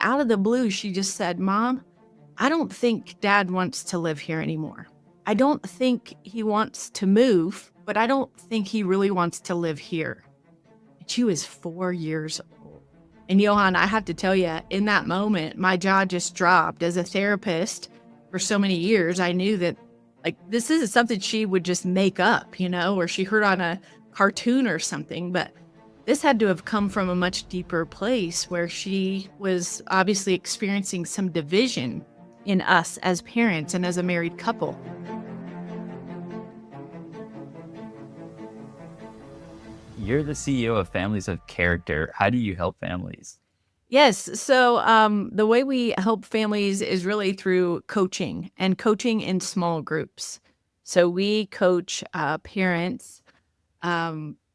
Out of the blue, she just said, "Mom, I don't think Dad wants to live here anymore. I don't think he wants to move, but I don't think he really wants to live here." And she was 4 years old. And Johan, I have to tell you, in that moment, my jaw just dropped. As a therapist for so many years, I knew that like this isn't something she would just make up, or she heard on a cartoon or something, but this had to have come from a much deeper place where she was obviously experiencing some division in us as parents and as a married couple. You're the CEO of Families of Character. How do you help families? Yes. So the way we help families is really through coaching and coaching in small groups. So we coach parents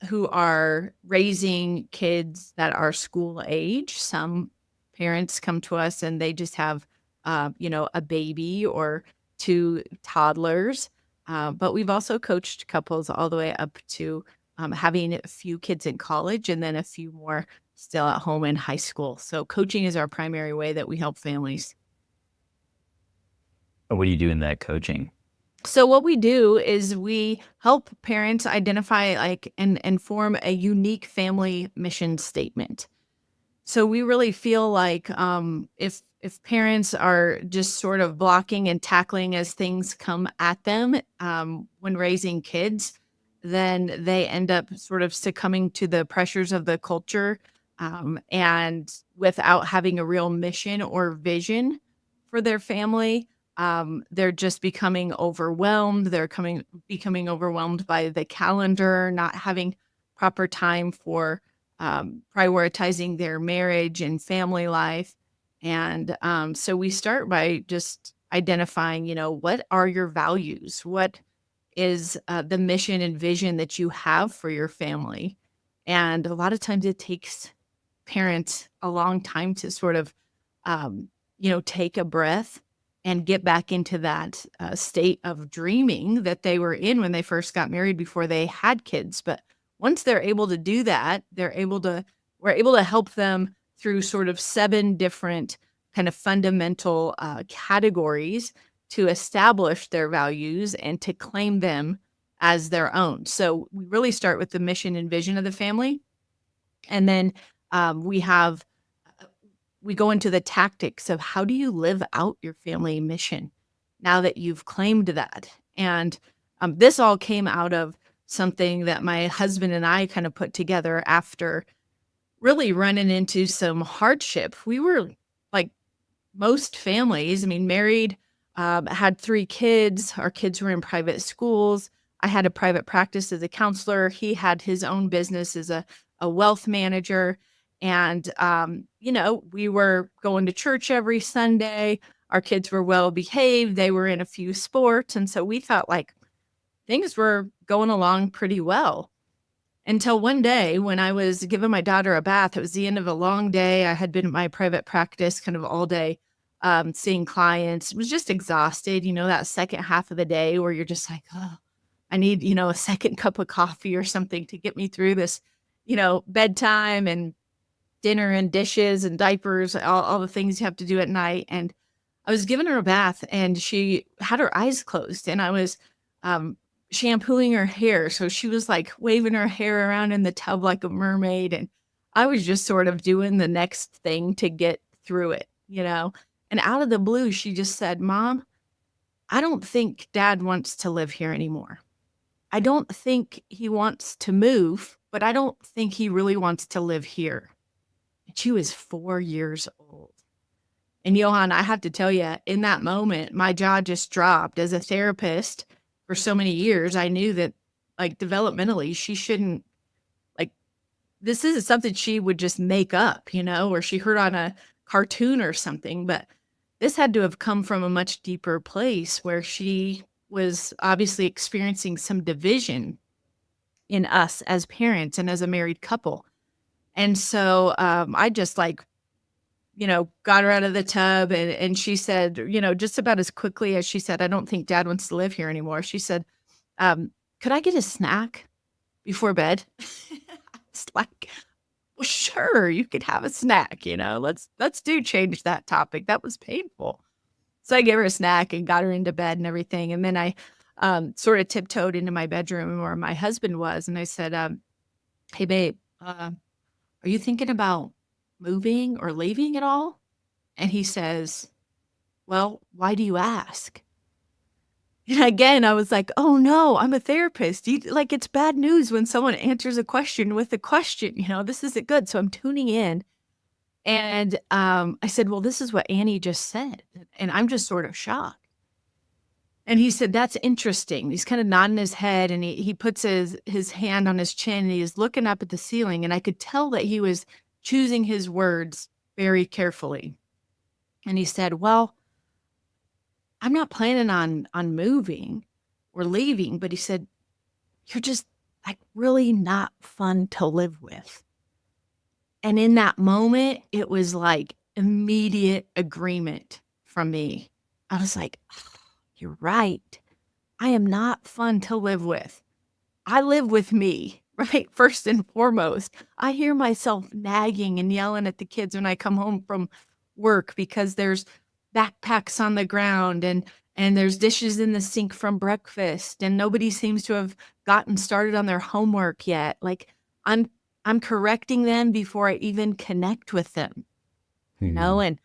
who are raising kids that are school age. Some parents come to us and they just have, a baby or two toddlers. But we've also coached couples all the way up to having a few kids in college and then a few more still at home in high school. So coaching is our primary way that we help families. What do you do in that coaching? So what we do is we help parents identify and form a unique family mission statement. So we really feel like if parents are just sort of blocking and tackling as things come at them when raising kids, then they end up sort of succumbing to the pressures of the culture and without having a real mission or vision for their family. They're just becoming overwhelmed. They're becoming overwhelmed by the calendar, not having proper time for prioritizing their marriage and family life. And so we start by just identifying, what are your values? What is the mission and vision that you have for your family? And a lot of times it takes parents a long time to sort of, take a breath and get back into that state of dreaming that they were in when they first got married before they had kids. But once they're able to do that, we're able to help them through sort of 7 different kind of fundamental categories to establish their values and to claim them as their own. So we really start with the mission and vision of the family. And then we go into the tactics of how do you live out your family mission now that you've claimed that. And this all came out of something that my husband and I kind of put together after really running into some hardship. We were like most families, married, had 3 kids. Our kids were in private schools. I had a private practice as a counselor. He had his own business as a wealth manager. And, we were going to church every Sunday. Our kids were well behaved. They were in a few sports. And so we thought like things were going along pretty well until one day when I was giving my daughter a bath. It was the end of a long day. I had been at my private practice kind of all day, seeing clients. Was just exhausted, that second half of the day where you're just like, oh, I need, a second cup of coffee or something to get me through this, bedtime and dinner and dishes and diapers, all the things you have to do at night. And I was giving her a bath and she had her eyes closed and I was shampooing her hair. So she was like waving her hair around in the tub like a mermaid. And I was just sort of doing the next thing to get through it, And out of the blue, she just said, "Mom, I don't think Dad wants to live here anymore. I don't think he wants to move, but I don't think he really wants to live here." And she was 4 years old. And Johan, I have to tell you, in that moment, my jaw just dropped. As a therapist for so many years, I knew that like developmentally, she shouldn't like this isn't something she would just make up, or she heard on a cartoon or something. But this had to have come from a much deeper place where she was obviously experiencing some division in us as parents and as a married couple. And so I just got her out of the tub and she said, just about as quickly as she said, "I don't think Dad wants to live here anymore." She said, "Could I get a snack before bed?" It's like, well, sure, you could have a snack, let's do change that topic. That was painful. So I gave her a snack and got her into bed and everything. And then I sort of tiptoed into my bedroom where my husband was. And I said, hey, babe, are you thinking about moving or leaving at all? And he says, well, why do you ask? And again, I was like, oh no, I'm a therapist. Like, it's bad news when someone answers a question with a question, this isn't good. So I'm tuning in. And I said, well, this is what Annie just said. And I'm just sort of shocked. And he said, that's interesting. He's kind of nodding his head and he puts his hand on his chin and he's looking up at the ceiling. And I could tell that he was choosing his words very carefully. And he said, well, I'm not planning on moving or leaving, but he said, you're just like really not fun to live with. And in that moment, it was like immediate agreement from me. I was like, oh, you're right. I am not fun to live with. I live with me, right? First and foremost. I hear myself nagging and yelling at the kids when I come home from work because there's backpacks on the ground and there's dishes in the sink from breakfast and nobody seems to have gotten started on their homework yet. Like I'm I'm correcting them before I even connect with them, Mhm. and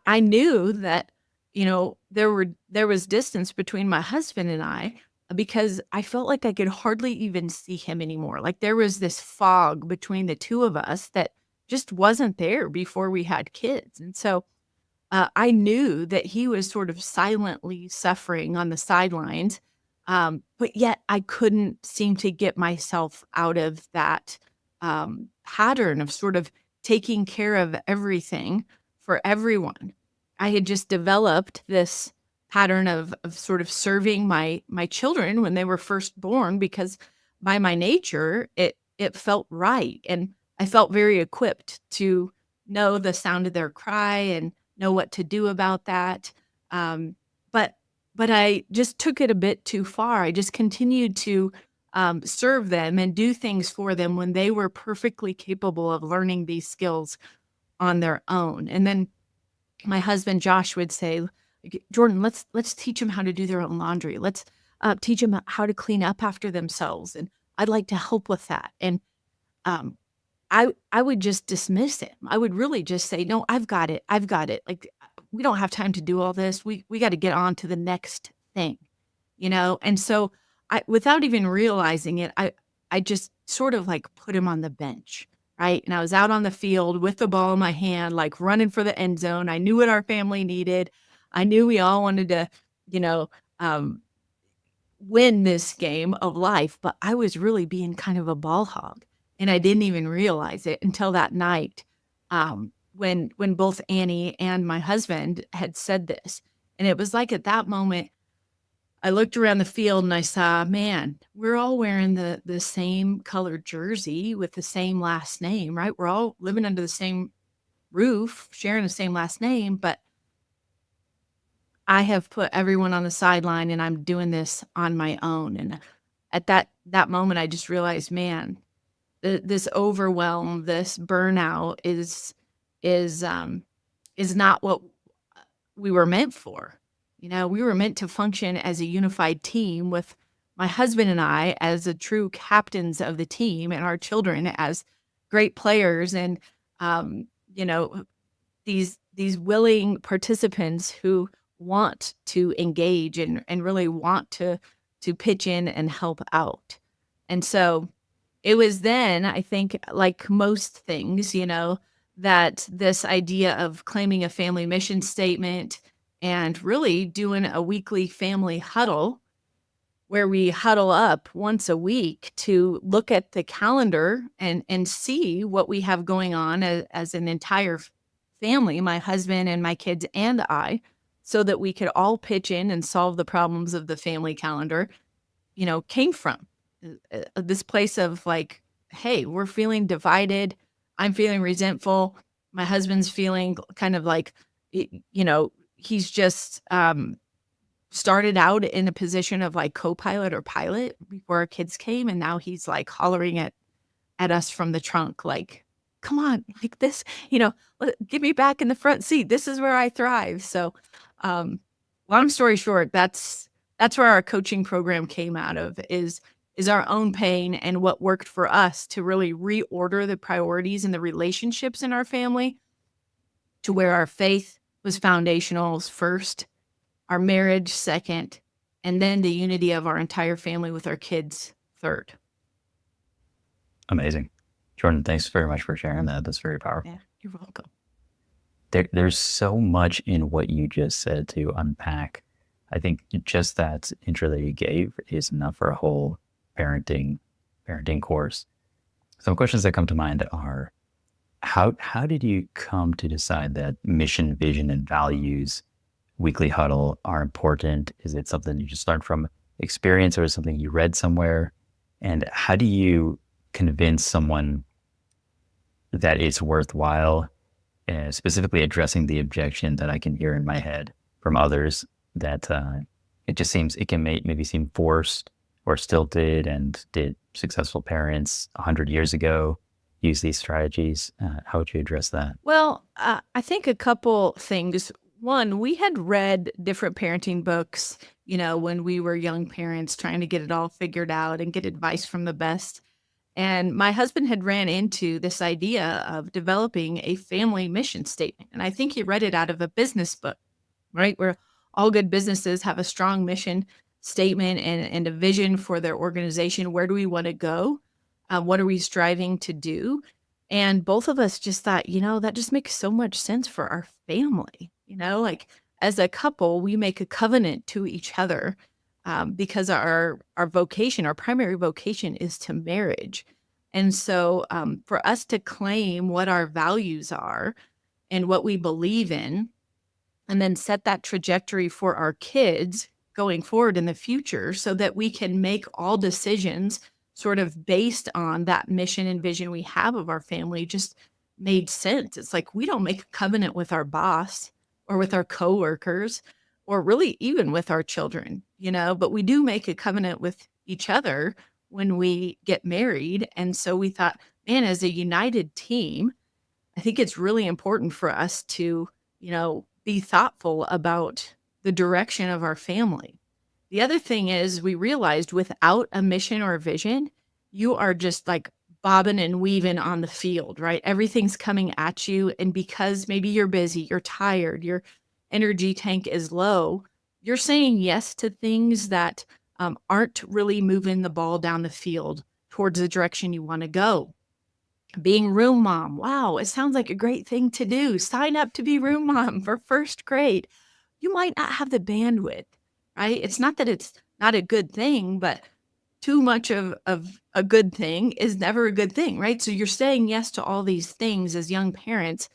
I knew that, there was distance between my husband and I because I felt like I could hardly even see him anymore. Like there was this fog between the two of us that just wasn't there before we had kids. And so I knew that he was sort of silently suffering on the sidelines, but yet I couldn't seem to get myself out of that pattern of sort of taking care of everything for everyone. I had just developed this pattern of sort of serving my children when they were first born because by my nature it felt right, and I felt very equipped to know the sound of their cry and know what to do about that. Um, but but I just took it a bit too far. I just continued to serve them and do things for them when they were perfectly capable of learning these skills on their own. And then my husband Josh would say, Jordan, let's teach them how to do their own laundry. Let's teach them how to clean up after themselves. And I'd like to help with that. And um, I would just dismiss it. I would really just say, "No, I've got it. I've got it. Like, we don't have time to do all this. We gotta get on to the next thing," And so without even realizing it, I just sort of, like, put him on the bench, right? And I was out on the field with the ball in my hand, like, running for the end zone. I knew what our family needed. I knew we all wanted to, you know, um, win this game of life, but I was really being kind of a ball hog, and I didn't even realize it until that night, when both Annie and my husband had said this, and it was like at that moment, I looked around the field and I saw, man, we're all wearing the same colored jersey with the same last name, right? We're all living under the same roof, sharing the same last name, but I have put everyone on the sideline and I'm doing this on my own. And at that moment, I just realized, man, this overwhelm, this burnout is not what we were meant for. We were meant to function as a unified team with my husband and I as the true captains of the team and our children as great players and um, you know, these willing participants who want to engage and really want to pitch in and help out. And so it was then, I think, like most things, that this idea of claiming a family mission statement and really doing a weekly family huddle where we huddle up once a week to look at the calendar and see what we have going on as an entire family, my husband and my kids and I, so that we could all pitch in and solve the problems of the family calendar, came from this place of like, hey, we're feeling divided. I'm feeling resentful. My husband's feeling kind of like, he's just started out in a position of like co-pilot or pilot before our kids came. And now he's like hollering at us from the trunk, like, come on, like this, you know, get me back in the front seat. This is where I thrive. So, um, long story short, that's where our coaching program came out of is our own pain and what worked for us to really reorder the priorities and the relationships in our family to where our faith was foundational first, our marriage second, and then the unity of our entire family with our kids third. Amazing. Jordan, thanks very much for sharing that. That's very powerful. Yeah, you're welcome. There's so much in what you just said to unpack. I think just that intro that you gave is enough for a whole parenting course. Some questions that come to mind are how did you come to decide that mission, vision, and values weekly huddle are important? Is it something you just learned from experience or is it something you read somewhere? And how do you convince someone that it's worthwhile, specifically addressing the objection that I can hear in my head from others that it just seems it can maybe seem forced or stilted? And did successful parents 100 years ago use these strategies? How would you address that? Well, I think a couple things. One, we had read different parenting books, you know, when we were young parents trying to get it all figured out and get advice from the best. And my husband had ran into this idea of developing a family mission statement. And I think he read it out of a business book, right? Where all good businesses have a strong mission statement and a vision for their organization. Where do we want to go? What are we striving to do? And both of us just thought, you know, that just makes so much sense for our family. You know, like as a couple, we make a covenant to each other because our vocation, our primary vocation, is to marriage. And so, for us to claim what our values are and what we believe in, and then set that trajectory for our kids going forward in the future so that we can make all decisions sort of based on that mission and vision we have of our family just made sense. It's like we don't make a covenant with our boss or with our coworkers or really even with our children, you know, but we do make a covenant with each other when we get married. And so we thought, man, as a united team, I think it's really important for us to, you know, be thoughtful about the direction of our family. The other thing is we realized without a mission or a vision, you are just like bobbing and weaving on the field, right? Everything's coming at you. And because maybe you're busy, you're tired, your energy tank is low, you're saying yes to things that aren't really moving the ball down the field towards the direction you want to go. Being room mom. Wow, it sounds like a great thing to do. Sign up to be room mom for first grade. You might not have the bandwidth, right? It's not that it's not a good thing, but too much of a good thing is never a good thing, right? So you're saying yes to all these things as young parents.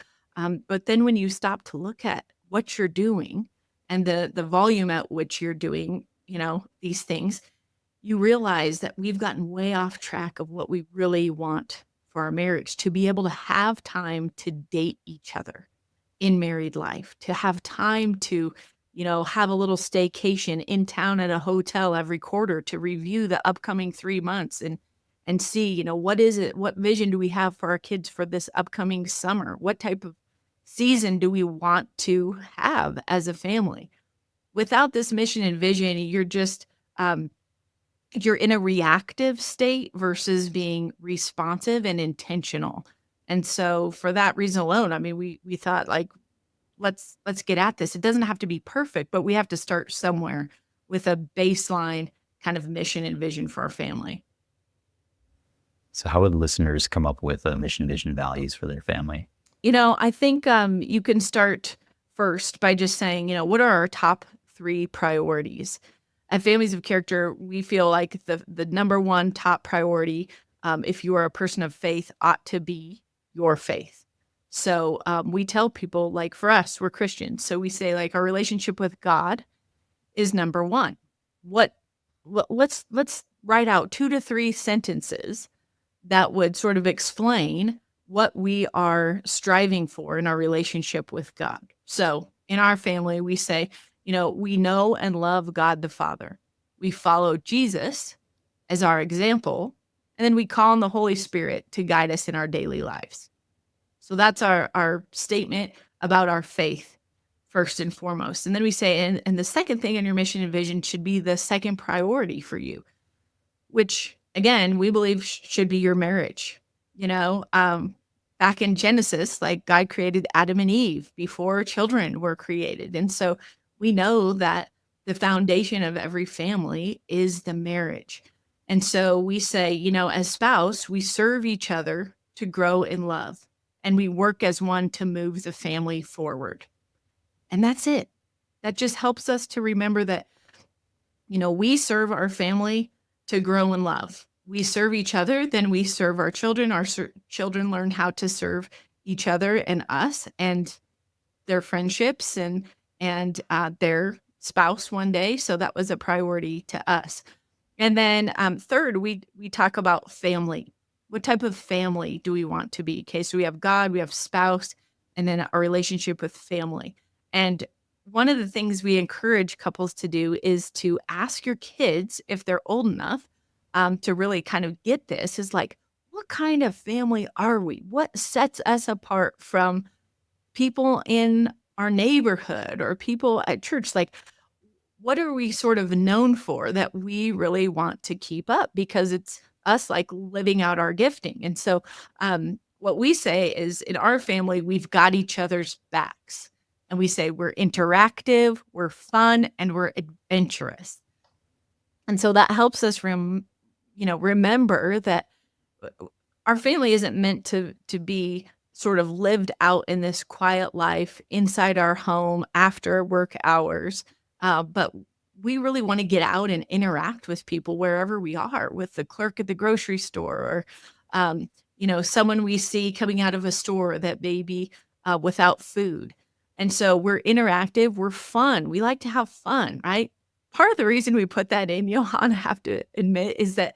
But then when you stop to look at what you're doing and the volume at which you're doing, you know, these things, you realize that we've gotten way off track of what we really want for our marriage, to be able to have time to date each other in married life, to have time to, you know, have a little staycation in town at a hotel every quarter to review the upcoming 3 months and see, you know, what is it? What vision do we have for our kids for this upcoming summer? What type of season do we want to have as a family? Without this mission and vision, you're just you're in a reactive state versus being responsive and intentional. And so for that reason alone, I mean, we thought like, let's get at this. It doesn't have to be perfect, but we have to start somewhere with a baseline kind of mission and vision for our family. So how would listeners come up with a mission, vision, values for their family? You know, I think you can start first by just saying, you know, what are our top 3 priorities? At Families of Character, we feel like the number one top priority, if you are a person of faith, ought to be your faith. So we tell people, like for us, we're Christians. So we say like our relationship with God is number one. Let's write out 2 to 3 sentences that would sort of explain what we are striving for in our relationship with God. So in our family, we say, you know, we know and love God the Father. We follow Jesus as our example, and then we call on the Holy Spirit to guide us in our daily lives. So that's our statement about our faith, first and foremost. And then we say, and the second thing in your mission and vision should be the second priority for you, which again, we believe should be your marriage. You know, back in Genesis, like God created Adam and Eve before children were created. And so we know that the foundation of every family is the marriage. And so we say, you know, as spouse, we serve each other to grow in love and we work as one to move the family forward. And that's it. That just helps us to remember that, you know, we serve our family to grow in love. We serve each other, then we serve our children. Our children learn how to serve each other and us and their friendships and their spouse one day. So that was a priority to us. And then third, we talk about family. What type of family do we want to be? Okay, so we have God, we have spouse, and then our relationship with family. And one of the things we encourage couples to do is to ask your kids, if they're old enough, to really kind of get this, is like, what kind of family are we? What sets us apart from people in our neighborhood or people at church? Like, what are we sort of known for that we really want to keep up? Because it's us like living out our gifting. And so, what we say is in our family, we've got each other's backs. And we say we're interactive, we're fun, and we're adventurous. And so that helps us remember that our family isn't meant to be sort of lived out in this quiet life inside our home after work hours. But we really want to get out and interact with people wherever we are, with the clerk at the grocery store or, someone we see coming out of a store that may be without food. And so we're interactive, we're fun. We like to have fun, right? Part of the reason we put that in, Johan, I have to admit, is that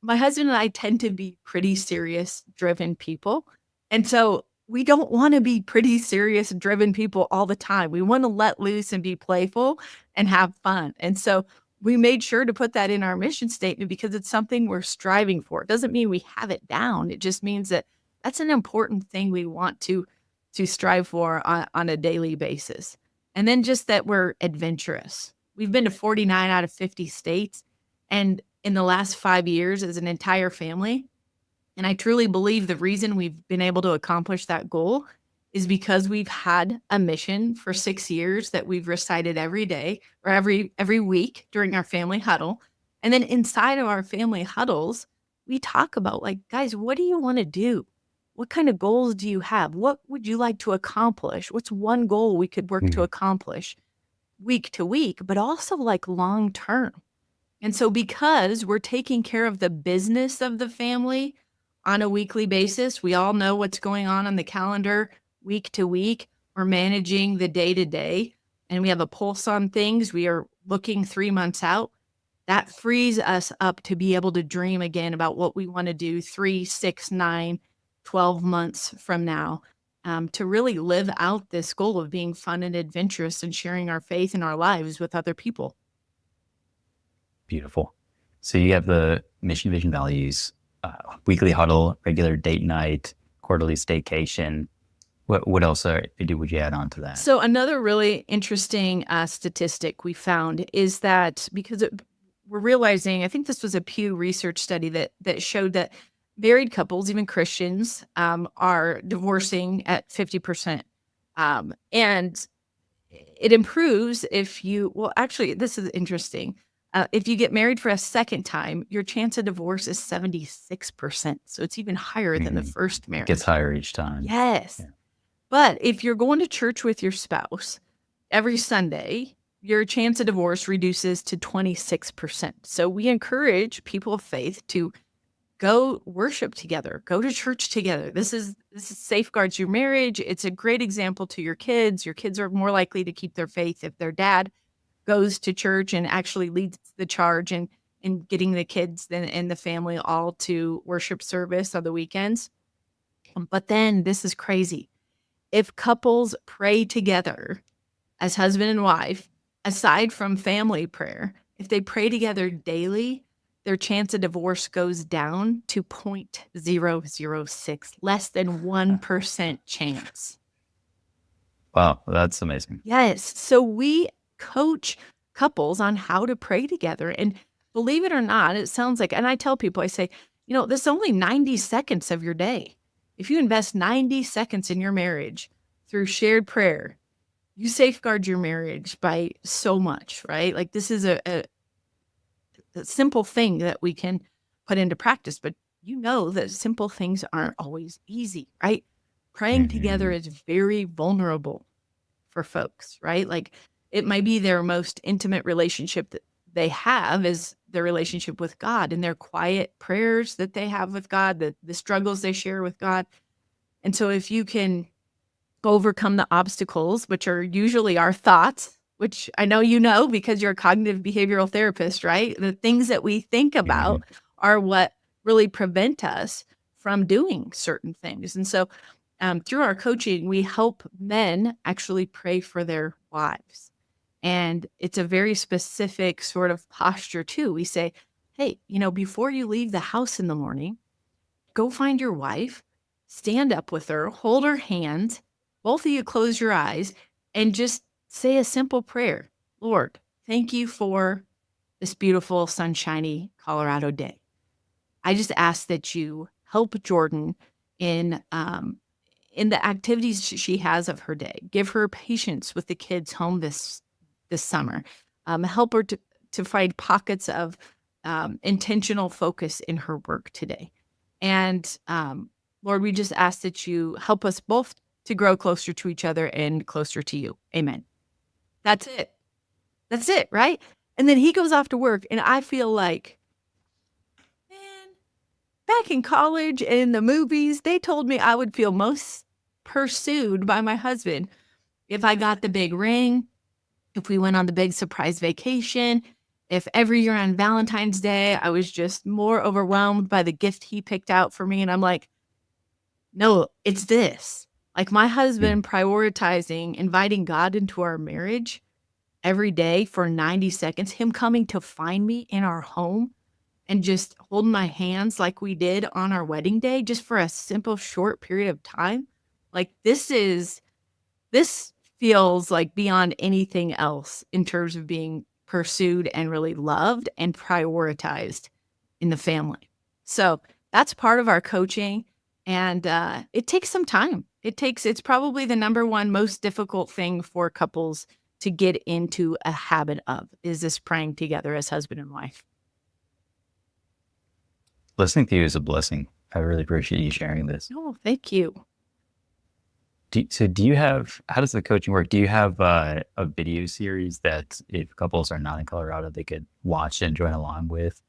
my husband and I tend to be pretty serious, driven people. And so we don't want to be pretty serious, driven people all the time. We want to let loose and be playful and have fun. And so we made sure to put that in our mission statement because it's something we're striving for. It doesn't mean we have it down. It just means that that's an important thing we want to strive for on a daily basis. And then just that we're adventurous. We've been to 49 out of 50 states. And in the last 5 years as an entire family, and I truly believe the reason we've been able to accomplish that goal is because we've had a mission for 6 years that we've recited every day or every week during our family huddle. And then inside of our family huddles, we talk about like, guys, what do you want to do? What kind of goals do you have? What would you like to accomplish? What's one goal we could work to accomplish week to week, but also like long term? And so because we're taking care of the business of the family on a weekly basis, we all know what's going on the calendar week to week. We're managing the day to day and we have a pulse on things. We are looking 3 months out. That frees us up to be able to dream again about what we want to do 3, 6, 9, 12 months from now, to really live out this goal of being fun and adventurous and sharing our faith and our lives with other people. Beautiful. So you have the mission, vision, values, weekly huddle, regular date night, quarterly staycation. What else would you add on to that? So another really interesting statistic we found is that because we're realizing, I think this was a Pew Research study that showed that married couples, even Christians, are divorcing at 50%. And it improves if actually, this is interesting. If you get married for a second time, your chance of divorce is 76%. So it's even higher than the first marriage. It gets higher each time. Yes. Yeah. But if you're going to church with your spouse every Sunday, your chance of divorce reduces to 26%. So we encourage people of faith to go worship together, go to church together. This safeguards your marriage. It's a great example to your kids. Your kids are more likely to keep their faith if their dad goes to church and actually leads the charge in getting the kids and the family all to worship service on the weekends. But then this is crazy. If couples pray together as husband and wife, aside from family prayer, if they pray together daily, their chance of divorce goes down to 0.006, less than 1% chance. Wow, that's amazing. Yes. So we coach couples on how to pray together. And believe it or not, it sounds like, and I tell people, I say, this is only 90 seconds of your day. If you invest 90 seconds in your marriage through shared prayer, you safeguard your marriage by so much, right? Like this is a simple thing that we can put into practice, but that simple things aren't always easy, right? Praying together Mhm. is very vulnerable for folks, right? Like it might be their most intimate relationship that they have is their relationship with God and their quiet prayers that they have with God, the struggles they share with God. And so if you can overcome the obstacles, which are usually our thoughts, which I know because you're a cognitive behavioral therapist, right? The things that we think Mhm. about are what really prevent us from doing certain things. And so through our coaching, we help men actually pray for their wives. And it's a very specific sort of posture, too. We say, hey, before you leave the house in the morning, go find your wife, stand up with her, hold her hand, both of you close your eyes, and just say a simple prayer. Lord, thank you for this beautiful, sunshiny Colorado day. I just ask that you help Jordan in in the activities she has of her day. Give her patience with the kids home this summer. Help her to find pockets of intentional focus in her work today. And Lord, we just ask that you help us both to grow closer to each other and closer to you. Amen. That's it. That's it, right? And then he goes off to work, and I feel like, man, back in college and in the movies, they told me I would feel most pursued by my husband if I got the big ring, if we went on the big surprise vacation, if every year on Valentine's Day I was just more overwhelmed by the gift he picked out for me. And I'm like, no, it's this. Like my Mm. husband prioritizing inviting God into our marriage every day for 90 seconds, him coming to find me in our home and just holding my hands like we did on our wedding day, just for a simple short period of time. Like this feels like beyond anything else in terms of being pursued and really loved and prioritized in the family. So that's part of our coaching. And it takes some time. It's probably the number one most difficult thing for couples to get into a habit of is this praying together as husband and wife. Listening to you is a blessing. I really appreciate you sharing this. Oh, thank you. Do you have, how does the coaching work? Do you have a video series that if couples are not in Colorado, they could watch and join along with?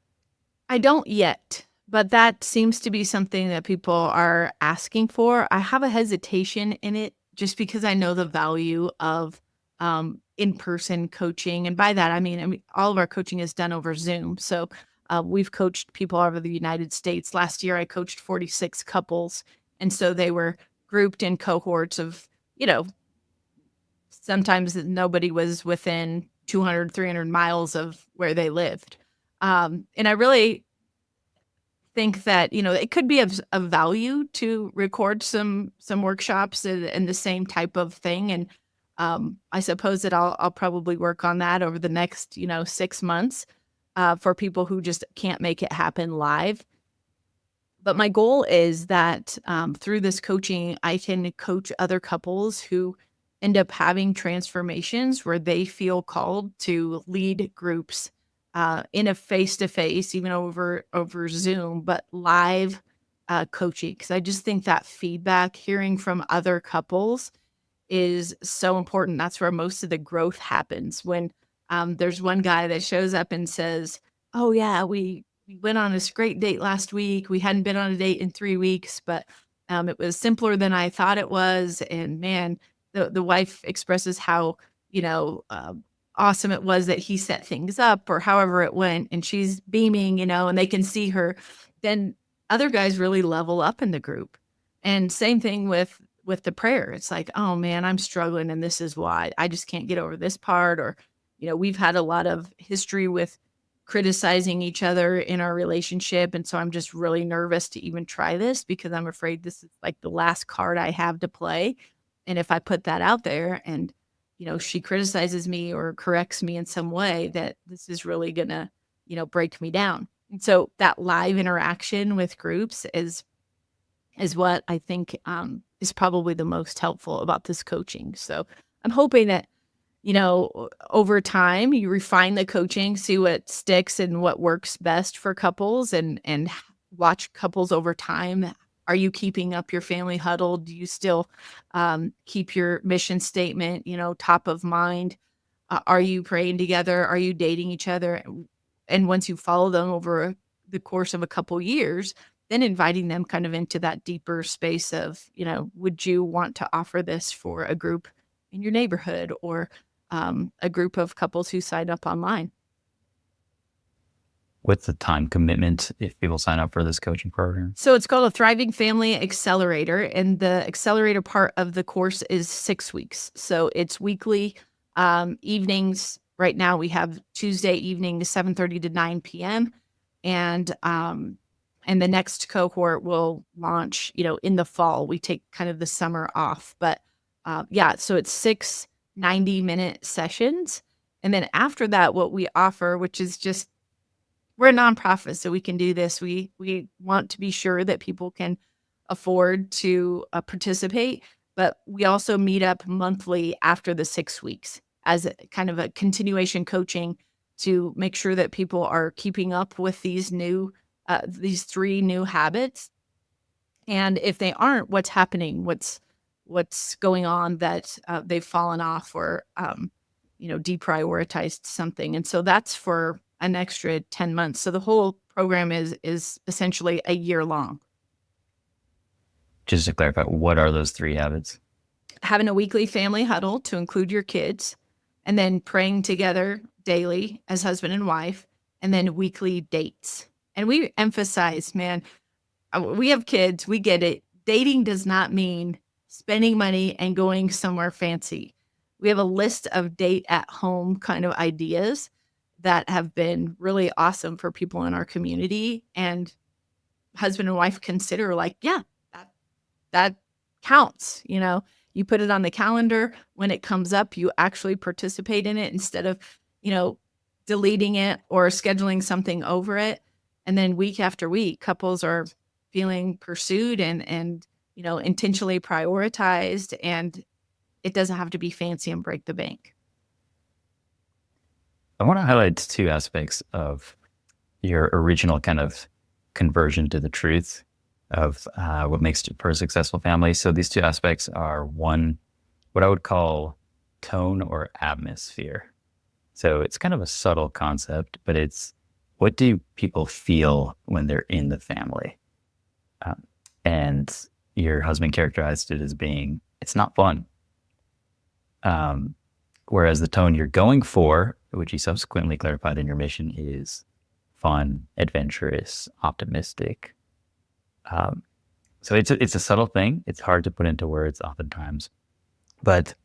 I don't yet, but that seems to be something that people are asking for. I have a hesitation in it just because I know the value of in-person coaching. And by that, I mean, all of our coaching is done over Zoom. So we've coached people all over the United States. Last year, I coached 46 couples. And so they were grouped in cohorts of, sometimes nobody was within 200, 300 miles of where they lived. And I really think that, it could be of value to record some workshops and the same type of thing. And I suppose that I'll probably work on that over the next, 6 months for people who just can't make it happen live. But my goal is that through this coaching, I can coach other couples who end up having transformations where they feel called to lead groups in a face to face, even over Zoom, but live coaching. Because I just think that feedback, hearing from other couples, is so important. That's where most of the growth happens when there's one guy that shows up and says, "Oh yeah, we went on this great date last week. We hadn't been on a date in 3 weeks, but it was simpler than I thought it was." And man, the wife expresses how you know awesome it was that he set things up or however it went, and she's beaming, and they can see her. Then other guys really level up in the group, and same thing with the prayer. It's like, "Oh, man, I'm struggling, and this is why. I just can't get over this part," or, we've had a lot of history with criticizing each other in our relationship. And so I'm just really nervous to even try this because I'm afraid this is like the last card I have to play. And if I put that out there and, she criticizes me or corrects me in some way, that this is really going to, break me down. And so that live interaction with groups is what I think is probably the most helpful about this coaching. So I'm hoping that over time you refine the coaching, see what sticks and what works best for couples and watch couples over time. Are you keeping up your family huddle? Do you still keep your mission statement, top of mind? Are you praying together? Are you dating each other? And once you follow them over the course of a couple years, then inviting them kind of into that deeper space of, would you want to offer this for a group in your neighborhood or a group of couples who sign up online? What's the time commitment if people sign up for this coaching program? So it's called a Thriving Family Accelerator, and the accelerator part of the course is 6 weeks. So it's weekly evenings. Right now we have Tuesday evening, 7:30 to 9 p.m. And the next cohort will launch, in the fall. We take kind of the summer off, but so it's 6 90-minute sessions. And then after that, what we offer, which is just, we're a nonprofit, so we can do this. We want to be sure that people can afford to participate, but we also meet up monthly after the 6 weeks as a kind of a continuation coaching to make sure that people are keeping up with these 3 new habits. And if they aren't, what's happening? What's going on that they've fallen off or deprioritized something. And so that's for an extra 10 months. So the whole program is essentially a year long. Just to clarify, what are those 3 habits? Having a weekly family huddle to include your kids, and then praying together daily as husband and wife, and then weekly dates. And we emphasize, man, we have kids, we get it. Dating does not mean spending money and going somewhere fancy. We have a list of date at home kind of ideas that have been really awesome for people in our community, and husband and wife consider like, yeah, that counts. You put it on the calendar. When it comes up, you actually participate in it instead of, deleting it or scheduling something over it. And then week after week, couples are feeling pursued and intentionally prioritized, and it doesn't have to be fancy and break the bank. I want to highlight 2 aspects of your original kind of conversion to the truth of what makes for a successful family. So these 2 aspects are, one, what I would call tone or atmosphere. So it's kind of a subtle concept, but it's, what do people feel when they're in the family? And your husband characterized it as being, it's not fun. Whereas the tone you're going for, which you subsequently clarified in your mission, is fun, adventurous, optimistic. So it's a subtle thing. It's hard to put into words oftentimes, but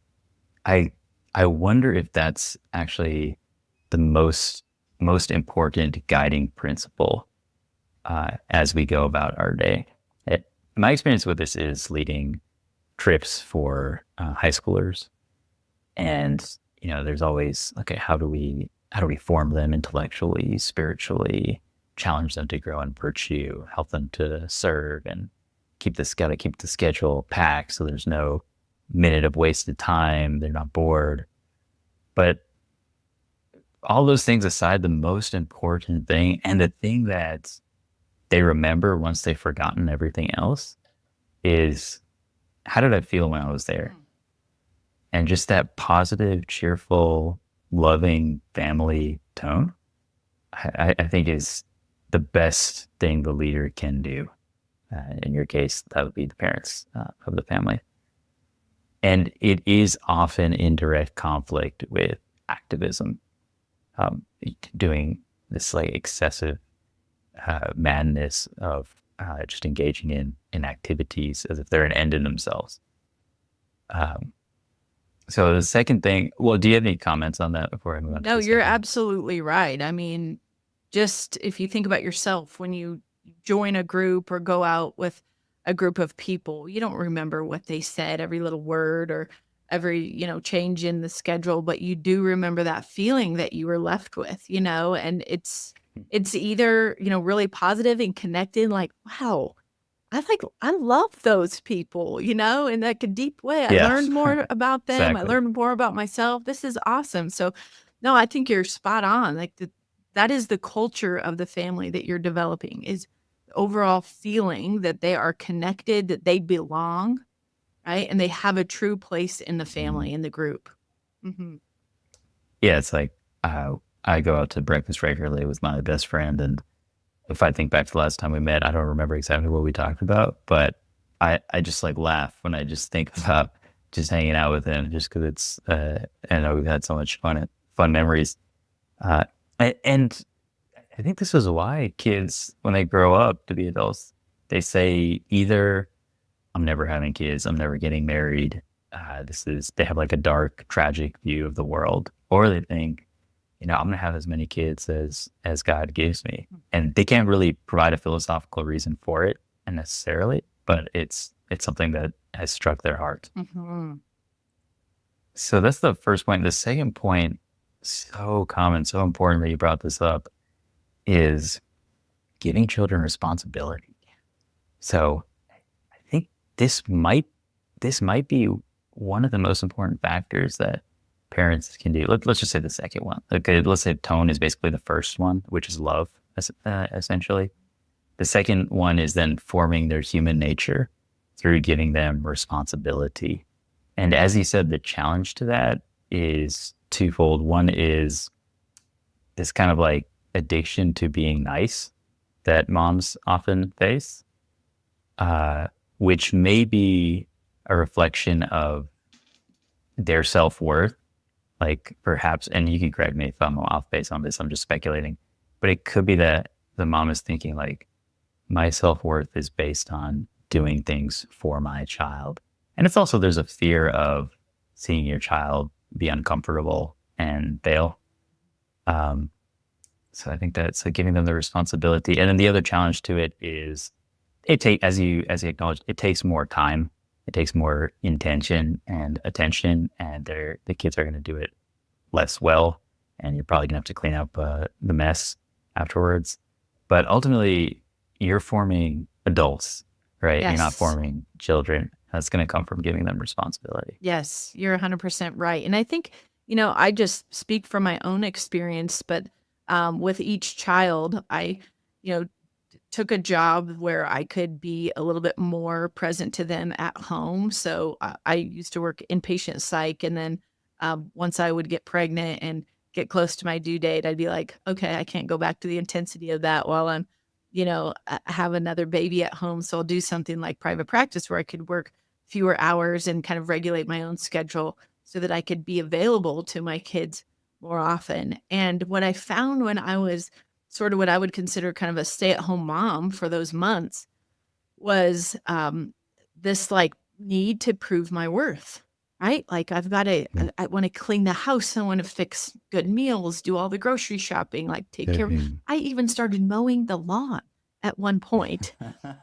I wonder if that's actually the most important guiding principle as we go about our day. My experience with this is leading trips for high schoolers, and there's always, okay, how do we form them intellectually, spiritually, challenge them to grow in virtue, help them to serve, and keep the schedule packed so there's no minute of wasted time, they're not bored. But all those things aside, the most important thing, and the thing that they remember once they've forgotten everything else, is, how did I feel when I was there? And just that positive, cheerful, loving family tone, I think is the best thing the leader can do. In your case, that would be the parents of the family. And it is often in direct conflict with activism, doing this like excessive madness of just engaging in activities as if they're an end in themselves. So the second thing, well, do you have any comments on that before I move on? No, you're absolutely right. I mean, just if you think about yourself, when you join a group or go out with a group of people, you don't remember what they said, every little word or every, change in the schedule, but you do remember that feeling that you were left with, and it's either, really positive and connected, like, wow, I love those people, in like a deep way. I Yeah, learned more about them. I exactly. learned more about myself. This is awesome. So, no, I think you're spot on. Like that is the culture of the family that you're developing is the overall feeling that they are connected, that they belong, right? And they have a true place in the Mhm. family, in the group. Hmm. Yeah, it's like I go out to breakfast regularly with my best friend, and if I think back to the last time we met, I don't remember exactly what we talked about, but I just like laugh when I just think about just hanging out with him, just because it's I know we've had so much fun memories, uh, and I think this is why kids, when they grow up to be adults, they say either I'm never having kids, I'm never getting married. They have like a dark, tragic view of the world, or they think, I'm going to have as many kids as God gives me, and they can't really provide a philosophical reason for it necessarily, but it's something that has struck their heart. Hmm. So that's the first point. The second point, so common, so important that you brought this up, is giving children responsibility. So I think this might this might be one of the most important factors that parents can do. Let's just say the second one. Okay, let's say tone is basically the first one, which is love, essentially. The second one is then forming their human nature through giving them responsibility. And as you said, the challenge to that is twofold. One is this kind of like addiction to being nice that moms often face, uh, which may be a reflection of their self worth. Like perhaps, and you can correct me if I'm off base on this, I'm just speculating, but it could be that the mom is thinking like, my self worth is based on doing things for my child. And it's also, there's a fear of seeing your child be uncomfortable and fail. Um, so I think that's giving them the responsibility. And then the other challenge to it is as you acknowledged, it takes more time. It takes more intention and attention, and the kids are going to do it less well, and you're probably gonna have to clean up the mess afterwards. But ultimately, you're forming adults, right? You're not Yes. forming children. That's gonna come from giving them responsibility. Yes, you're 100% right. And I think, I just speak from my own experience, but with each child, I, you know, took a job where I could be a little bit more present to them at home. So I used to work inpatient psych. And then once I would get pregnant and get close to my due date, I'd be like, okay, I can't go back to the intensity of that while I'm, have another baby at home. So I'll do something like private practice where I could work fewer hours and kind of regulate my own schedule so that I could be available to my kids more often. And what I found when I was sort of what I would consider kind of a stay-at-home mom for those months was, this, like, need to prove my worth, right? Like, I've gotta Mhm. I wanna clean the house, I wanna fix good meals, do all the grocery shopping, like, take care of Mhm. I even started mowing the lawn at one point,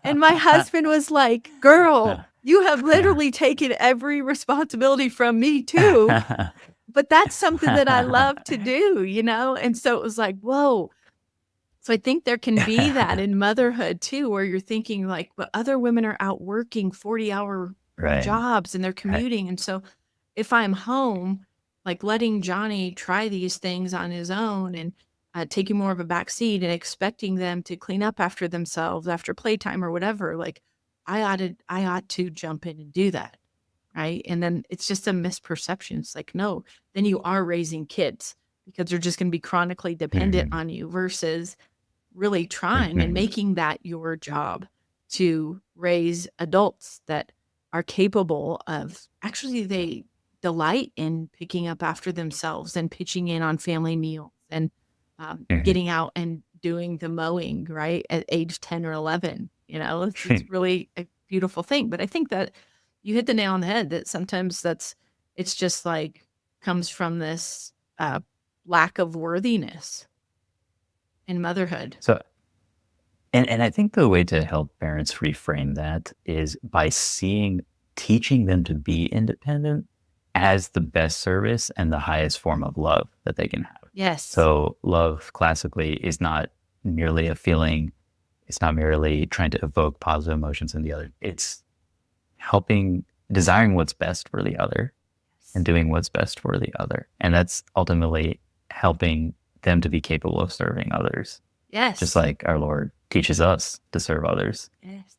and my husband was like, "Girl, you have literally taken every responsibility from me too, but that's something that I love to do," And so it was like, "Whoa." So I think there can be that in motherhood too, where you're thinking like, but other women are out working 40-hour Right. jobs and they're Right. commuting. And so if I'm home, like letting Johnny try these things on his own and taking more of a back seat and expecting them to clean up after themselves after playtime or whatever, like I ought to jump in and do that. Right. And then it's just a misperception. It's like, no, then you are raising kids because they're just going to be chronically dependent Mhm. on you versus really trying and Mhm. making that your job to raise adults that are capable of actually they delight in picking up after themselves and pitching in on family meals and Mhm. getting out and doing the mowing right at age 10 or 11. It's really a beautiful thing, but I think that you hit the nail on the head that sometimes it's just like comes from this uh, lack of worthiness. in motherhood. So, and I think the way to help parents reframe that is by teaching them to be independent as the best service and the highest form of love that they can have. Yes. So love classically is not merely a feeling. It's not merely trying to evoke positive emotions in the other. It's desiring what's best for the other and doing what's best for the other. And that's ultimately helping them to be capable of serving others, just Yes. like our Lord teaches us to serve others. Yes.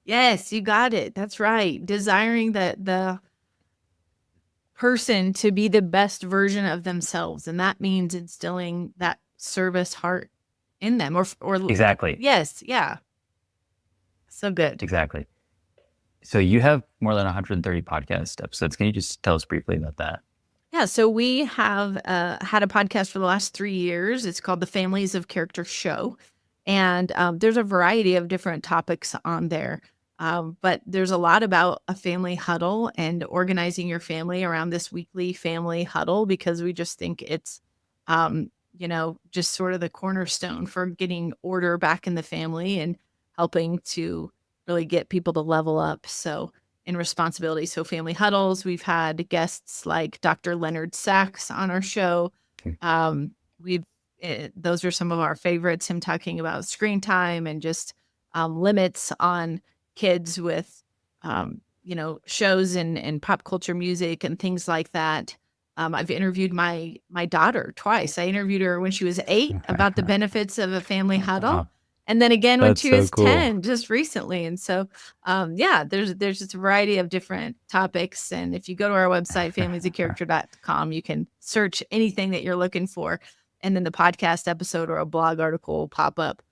Yes, you got it. That's right. Desiring the person to be the best version of themselves. And that means instilling that service heart in them or Exactly. yes. Yeah. So good. Exactly. So you have more than 130 podcast episodes. Can you just tell us briefly about that? Yeah, so we have had a podcast for the last 3 years. It's called the Families of Character Show. And there's a variety of different topics on there. But there's a lot about a family huddle and organizing your family around this weekly family huddle because we just think it's, just sort of the cornerstone for getting order back in the family and helping to really get people to level up. So, in responsibility. So, family huddles, we've had guests like Dr. Leonard Sachs on our show. Okay. We've those are some of our favorites. Him talking about screen time and just limits on kids with, shows and pop culture music and things like that. I've interviewed my daughter twice. I interviewed her when she was 8 about the benefits of a family huddle, and then again when That's she so was cool. 10 just recently. And so, yeah, there's just a variety of different topics. And if you go to our website, familiesofcharacter.com, you can search anything that you're looking for. And then the podcast episode or a blog article will pop up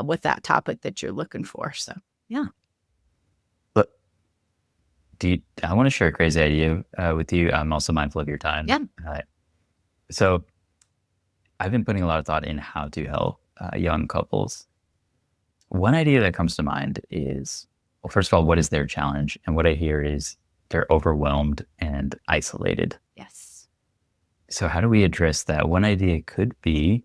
with that topic that you're looking for. So, yeah. But I want to share a crazy idea with you. I'm also mindful of your time. Yeah. So I've been putting a lot of thought in how to help young couples. One idea that comes to mind is, well, first of all, what is their challenge? And what I hear is they're overwhelmed and isolated. Yes. So how do we address that? One idea could be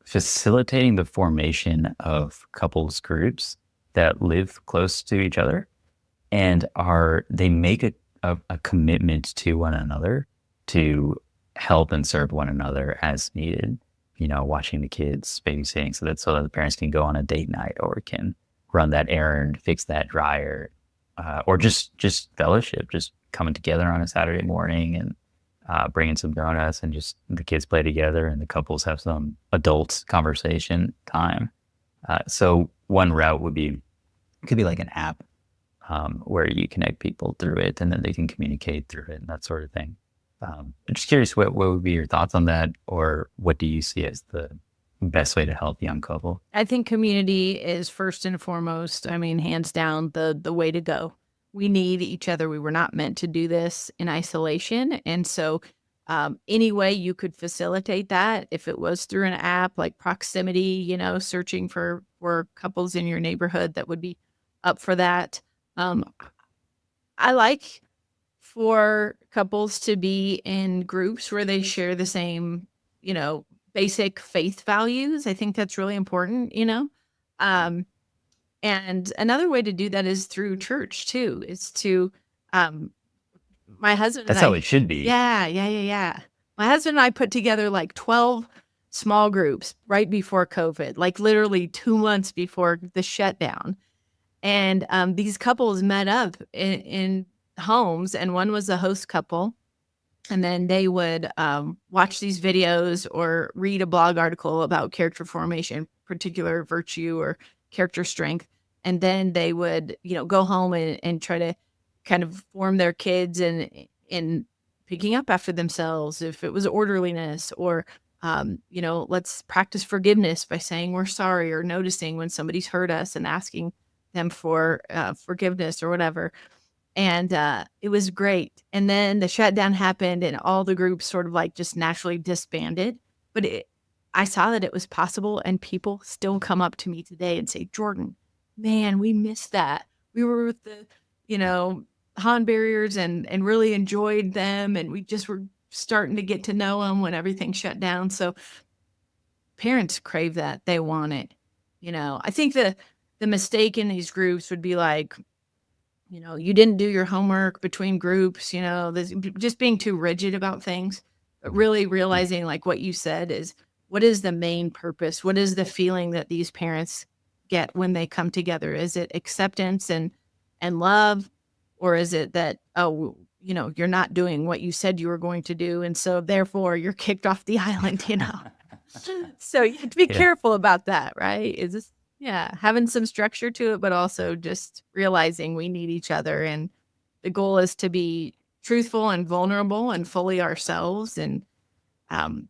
facilitating the formation of couples groups that live close to each other and they make a commitment to one another to help and serve one another as needed. Watching the kids, babysitting, so that the parents can go on a date night or can run that errand, fix that dryer, or just fellowship, just coming together on a Saturday morning and bringing some donuts and just the kids play together and the couples have some adult conversation time. So one route could be like an app where you connect people through it and then they can communicate through it and that sort of thing. I'm just curious, what would be your thoughts on that, or what do you see as the best way to help young couple? I think community is first and foremost. I mean, hands down, the way to go. We need each other. We were not meant to do this in isolation. And so, any way you could facilitate that, if it was through an app like Proximity, searching for couples in your neighborhood that would be up for that. I like for couples to be in groups where they share the same, basic faith values. I think that's really important. Um, and another way to do that is through church too, is to, my husband and That's how I, it should be. yeah. My husband and I put together like 12 small groups right before COVID, like literally 2 months before the shutdown. And these couples met up in homes, and one was a host couple. And then they would watch these videos or read a blog article about character formation, particular virtue or character strength. And then they would, go home and try to kind of form their kids in picking up after themselves, if it was orderliness or, let's practice forgiveness by saying we're sorry or noticing when somebody's hurt us and asking them for forgiveness or whatever. And it was great. And then the shutdown happened and all the groups sort of like just naturally disbanded. But I saw that it was possible, and people still come up to me today and say, Jordan, man, we missed that. We were with the, Han barriers and really enjoyed them. And we just were starting to get to know them when everything shut down. So parents crave that. They want it. I think the mistake in these groups would be like, you didn't do your homework between groups, just being too rigid about things, but really realizing like what you said is what is the main purpose? What is the feeling that these parents get when they come together? Is it acceptance and love? Or is it that, oh, you're not doing what you said you were going to do. And so therefore you're kicked off the island. So you have to be Yeah. careful about that, right? Is this, yeah, having some structure to it, but also just realizing we need each other. And the goal is to be truthful and vulnerable and fully ourselves um,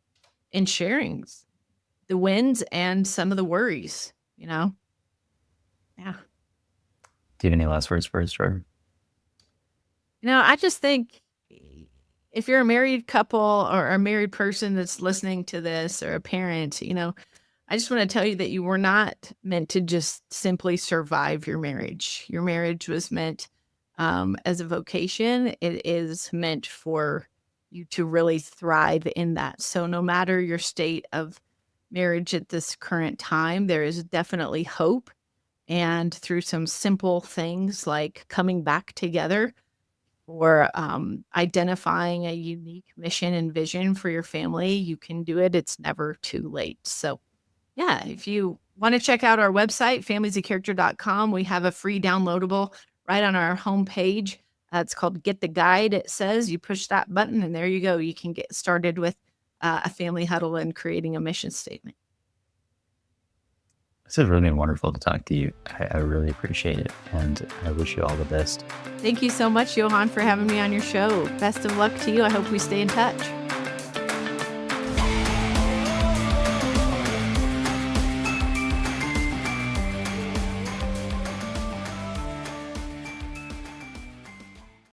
in sharing the wins and some of the worries, Yeah. Do you have any last words for us, Jordan? I just think if you're a married couple or a married person that's listening to this or a parent, I just want to tell you that you were not meant to just simply survive your marriage. Your marriage was meant as a vocation. It is meant for you to really thrive in that. So no matter your state of marriage at this current time, there is definitely hope. And through some simple things like coming back together or identifying a unique mission and vision for your family, you can do it. It's never too late. So yeah, if you want to check out our website, familiesofcharacter.com, we have a free downloadable right on our homepage. It's called Get the Guide. It says you push that button and there you go. You can get started with a family huddle and creating a mission statement. This has really been wonderful to talk to you. I really appreciate it, and I wish you all the best. Thank you so much, Johan, for having me on your show. Best of luck to you. I hope we stay in touch.